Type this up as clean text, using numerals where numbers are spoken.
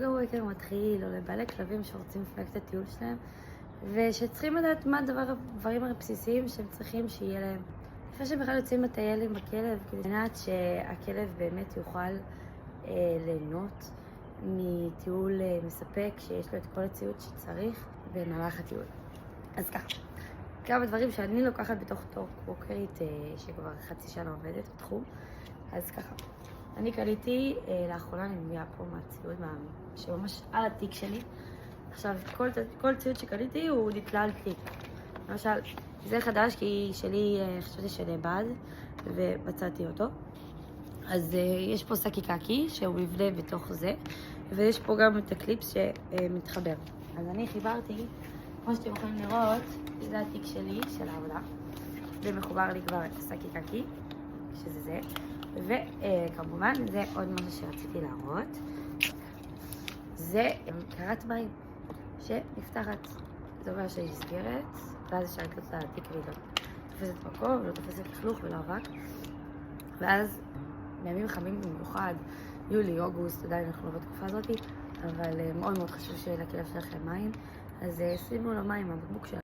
הוויקר מתחיל, או לבעלי כלבים שרוצים לפרק את הטיול שלהם, ושצריכים לדעת מה הדברים הבסיסיים שהם צריכים שיהיה להם. לפני שהם בכלל יוצאים לטייל עם הכלב, כדי לדעת שהכלב באמת יוכל ליהנות מטיול מספק, שיש לו את כל הציוד שצריך במהלך הטיול. אז ככה, כמה דברים שאני לוקחת בתוך ווקרית שכבר חצי שנה עובדת בתחום. אז ככה, אני קליתי, לאחרונה אני מביאה פה מהציוד שממש על התיק שלי. עכשיו, כל ציוד שקליתי הוא נתלה על תיק. למשל, זה חדש כי שלי, חשבתי שנאבד ובצעתי אותו. אז יש פה סקי קקי שהוא מבנה בתוך זה, ויש פה גם את הקליפס שמתחבר. אז אני חיברתי, כמו שאתם יכולים לראות, זה התיק שלי, של העבודה. ומחובר לי כבר את הסקי קקי, שזה זה. וכמובן, זה עוד משהו שרציתי להראות. זה קרת מים שנפתחת. זה אומר שהיא נסגרת, ואז אפשר לקלוט את התיק והיא לא תופסת מקום, לא תופסת לכלוך ולא אבק. ואז בימים חמים במיוחד, יולי, אוגוסט, עדיין אנחנו לא בתקופה הזאת, אבל מאוד מאוד חשוב שלכלב שלכם מים. אז שימו לו מים, הבקבוק שלכם.